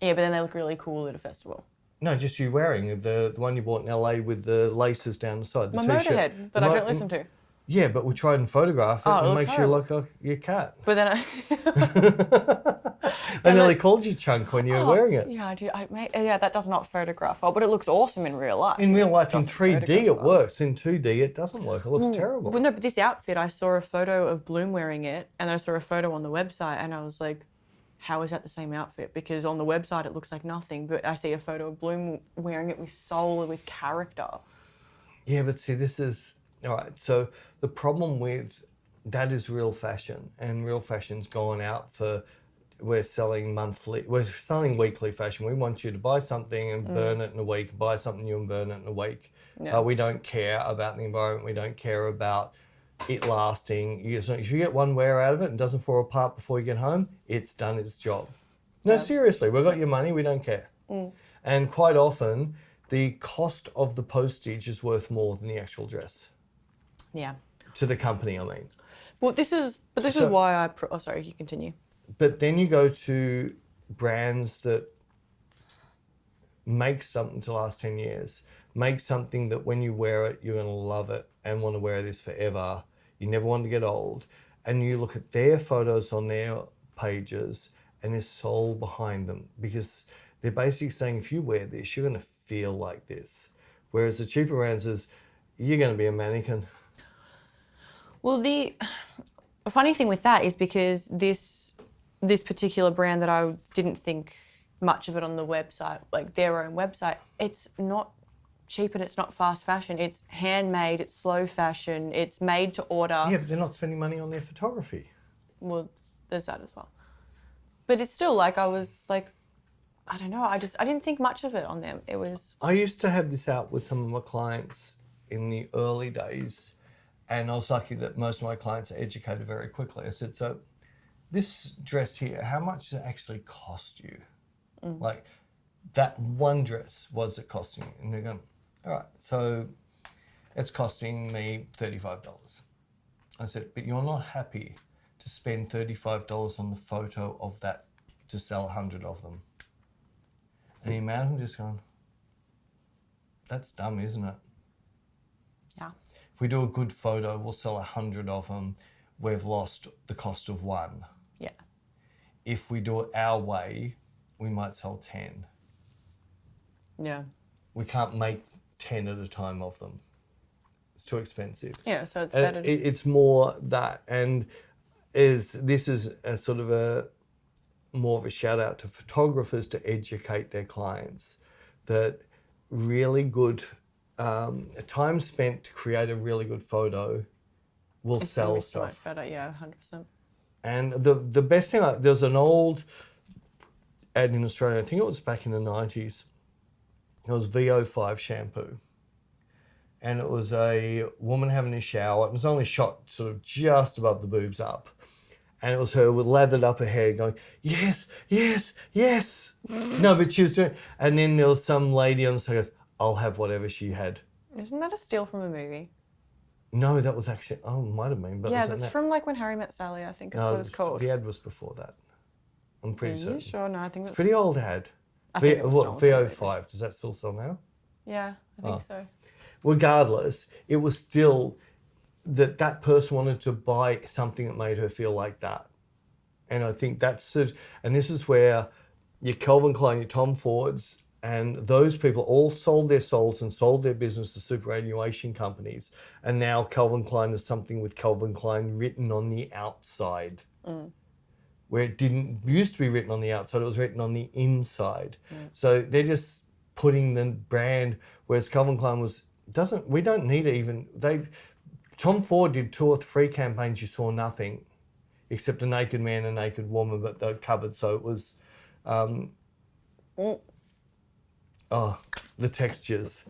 Yeah, but then they look really cool at a festival. No, just you wearing the one you bought in LA with the laces down the side. The My Motorhead that I don't listen to. Yeah, but we tried and photograph it and it makes you look like your cat. But then I nearly called you Chunk when you were wearing it. Yeah, I do. That does not photograph well, but it looks awesome in real life. In real life, in 3D it works. In 2D it doesn't work. It looks terrible. Well, no, but this outfit, I saw a photo of Bloom wearing it, and I saw a photo on the website, and I was like, how is that the same outfit? Because on the website it looks like nothing, but I see a photo of Bloom wearing it with soul and with character. Yeah, but see, this is... All right, so the problem with that is real fashion, and real fashion's gone out for... We're selling weekly fashion. We want you to buy something and burn it in a week, buy something new and burn it in a week. No. We don't care about the environment. We don't care about it lasting. If you get one wear out of it and doesn't fall apart before you get home, it's done its job. No, seriously, we've got your money, we don't care. And quite often, the cost of the postage is worth more than the actual dress. Yeah. To the company, I mean. Well, this is why I... sorry, you continue. But then you go to brands that make something to last 10 years, make something that when you wear it, you're going to love it and want to wear this forever. You never want to get old. And you look at their photos on their pages and their soul behind them, because they're basically saying, if you wear this, you're going to feel like this. Whereas the cheaper brands is, you're going to be a mannequin. Well, the funny thing with that is because this particular brand that I didn't think much of it on the website, like their own website, it's not cheap and it's not fast fashion. It's handmade, it's slow fashion, it's made to order. Yeah, but they're not spending money on their photography. Well, there's that as well. But it's still like, I was like, I don't know, I didn't think much of it on them. It was... I used to have this out with some of my clients in the early days, and I was lucky that most of my clients are educated very quickly. I said, so this dress here, how much does it actually cost you? Like, that one dress, what is it costing you? And they're going, all right, so it's costing me $35. I said, but you're not happy to spend $35 on the photo of that to sell 100 of them. And the amount of them just going, that's dumb, isn't it? Yeah. If we do a good photo, we'll sell 100 of them. We've lost the cost of one. Yeah. If we do it our way, we might sell 10. Yeah. We can't make 10 at a time of them. It's too expensive. Yeah, so it's better. It's more that, and this is a sort of a more of a shout out to photographers to educate their clients that really good time spent to create a really good photo will sell stuff. So much better, yeah, 100%. And the best thing, there's an old ad in Australia, I think it was back in the 90s. It was VO5 shampoo. And it was a woman having a shower. It was only shot sort of just above the boobs up. And it was her with lathered up her hair going, yes, yes, yes. No, but she was doing... And then there was some lady on the side goes, I'll have whatever she had. Isn't that a steal from a movie? No, that was actually... Oh, it might have been. But yeah, that's from like When Harry Met Sally, I think it's what it's called. The ad was before that. I'm pretty certain. Are you sure? No, I think that's... Pretty old ad. I think VO5, does that still sell now? Yeah, I think so. Regardless, it was still that person wanted to buy something that made her feel like that. And I think that's it. And this is where your Calvin Klein, your Tom Fords, and those people all sold their souls and sold their business to superannuation companies. And now Calvin Klein is something with Calvin Klein written on the outside. Where it didn't used to be written on the outside, it was written on the inside. So they're just putting the brand, whereas Calvin Klein we don't need it even. Tom Ford did 2 or 3 campaigns, you saw nothing except a naked man and a naked woman, but they're covered. So it was, the textures.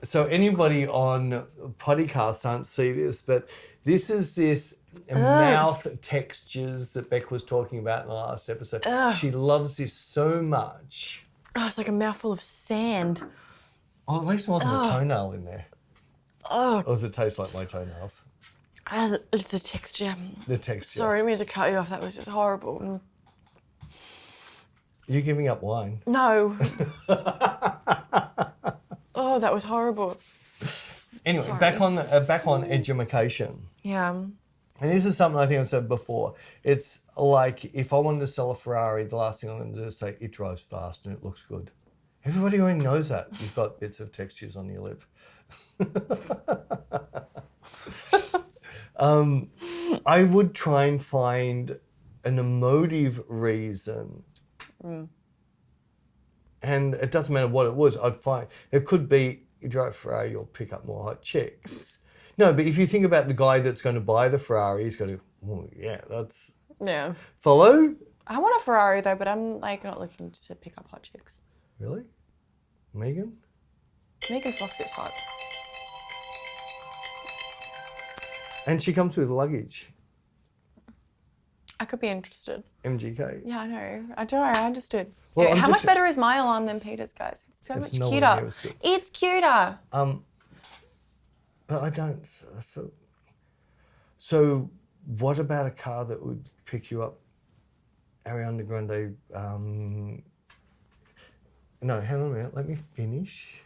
So anybody on podcast can't see this, but this is this mouth textures that Beck was talking about in the last episode. She loves this so much. Oh, it's like a mouthful of sand. Oh, at least it wasn't a toenail in there. Oh. Or does it taste like my toenails? It's the texture. The texture. Sorry, I didn't mean to cut you off. That was just horrible. You're giving up wine. No. Oh, that was horrible. Anyway, Sorry. back on education. Yeah. And this is something I think I said before. It's like if I wanted to sell a Ferrari, the last thing I'm going to do is say it drives fast and it looks good. Everybody already knows that. You've got bits of textures on your lip. I would try and find an emotive reason. And it doesn't matter what it was. I'd find it could be you drive a Ferrari, you'll pick up more hot chicks. No, but if you think about the guy that's going to buy the Ferrari, he's going to, oh yeah, that's... Yeah. Follow? I want a Ferrari though, but I'm like not looking to pick up hot chicks. Really? Megan Fox is hot. And she comes with luggage. I could be interested. MGK. Yeah, I know. I don't know. I understood. Well, How much better is my alarm than Peter's, guys? It's so much cuter. It's cuter. But I don't. So what about a car that would pick you up? Ariana Grande. No, hang on a minute. Let me finish.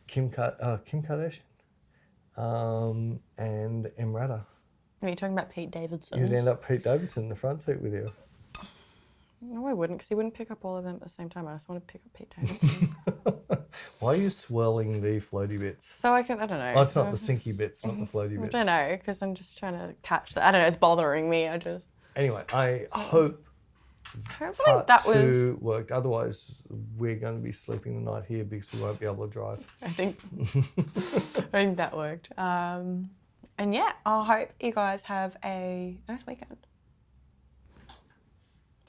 Kim Kardashian. And Emrata. Are you talking about Pete Davidson? You'd end up Pete Davidson in the front seat with you. No, I wouldn't, because he wouldn't pick up all of them at the same time. I just want to pick up Pete Davidson. Why are you swirling the floaty bits? So I don't know. Oh, it's not the sinky bits, not the floaty bits. I don't know, because I'm just trying to catch that. I don't know, it's bothering me. Anyway, I hope hopefully that was worked. Otherwise, we're going to be sleeping the night here because we won't be able to drive. I think that worked. And yeah, I hope you guys have a nice weekend.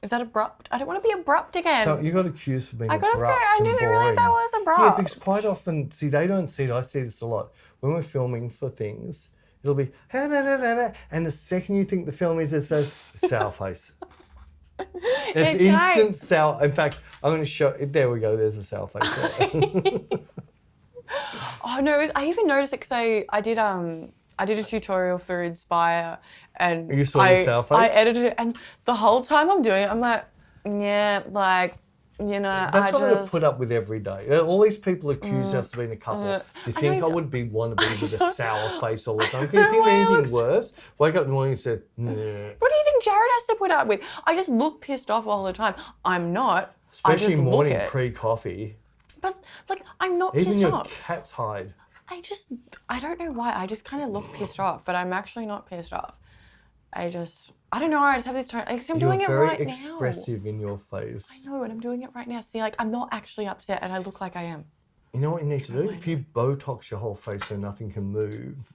Is that abrupt? I don't want to be abrupt again. So you got accused for being abrupt. I didn't realise that was abrupt. Yeah, because quite often, they don't see it. I see this a lot. When we're filming for things, it'll be, and the second you think the film is, it says, sour face. It's instant sour. In fact, I'm going to show, there we go, there's a sour face. Oh no, I even noticed it because I did a tutorial for Inspire, and you saw your sour face? I edited it, and the whole time I'm doing it, I'm like, yeah, like, you know, that's what I put up with every day. All these people accuse us of being a couple. Do you think I would want to be with a sour face all the time? Can you think of anything worse? Wake up in the morning and say, nah. What do you think Jared has to put up with? I just look pissed off all the time. I'm not. Especially morning pre-coffee. But, like, I'm not even pissed your off. cat's hide. I don't know why. I just kind of look pissed off, but I'm actually not pissed off. I don't know. I just have this tone. Like, I'm doing it right now. You're very expressive in your face. I know, and I'm doing it right now. See, like, I'm not actually upset, and I look like I am. You know what you need to do? If you Botox your whole face so nothing can move,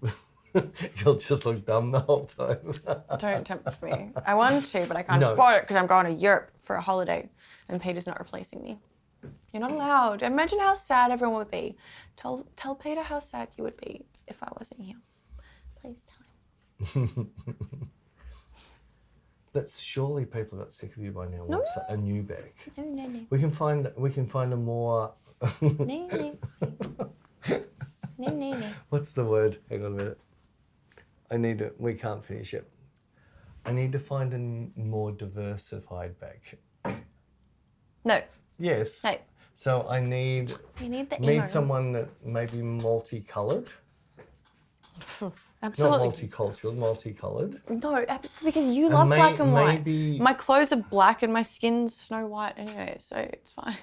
you'll just look dumb the whole time. Don't tempt me. I want to, but I can't afford it because I'm going to Europe for a holiday, and Peter's not replacing me. You're not allowed. Imagine how sad everyone would be. Tell Peter how sad you would be if I wasn't here. Please tell him. But surely people got sick of you by now. No. Want a new Beck. No. We can find a more. No. What's the word? Hang on a minute. We can't finish it. I need to find a more diversified Beck. No. Yes. No. So I need. You need the Need someone that may be multicoloured. Absolutely. Not multicultural, multicoloured. No, because you love black and white. Maybe... My clothes are black and my skin's Snow White anyway, so it's fine.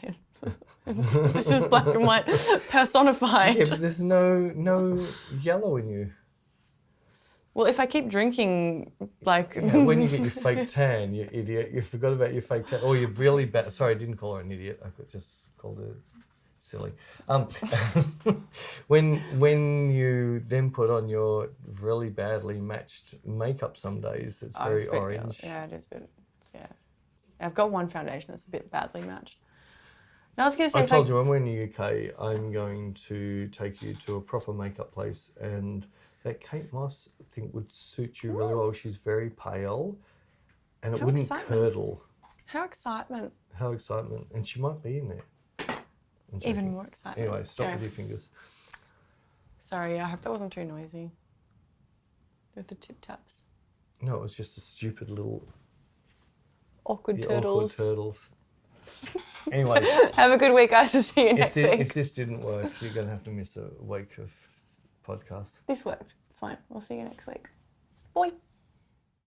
This is black and white personified. Yeah, but there's no yellow in you. Well, if I keep drinking, like... Yeah, when you get your fake tan, you idiot, you forgot about your fake tan. Or you're really bad... Sorry, I didn't call her an idiot. I just called her silly. When you then put on your really badly matched makeup some days, it's very orange. Yeah, it is a bit... Yeah. I've got one foundation that's a bit badly matched. Now, I was going to say... I told you, when we're in the UK, I'm going to take you to a proper makeup place, and that Kate Moss, I think, would suit you really well. She's very pale, and it wouldn't curdle. How excitement. And she might be in there. Even more excitement. Anyway, stop with your fingers. Sorry, I hope that wasn't too noisy. With the tip taps. No, it was just a stupid little... Awkward turtles. Anyway. Have a good week, guys. I'll see you next week. If this didn't work, you're going to have to miss a week of podcast. This worked. It's fine. We'll see you next week. Bye.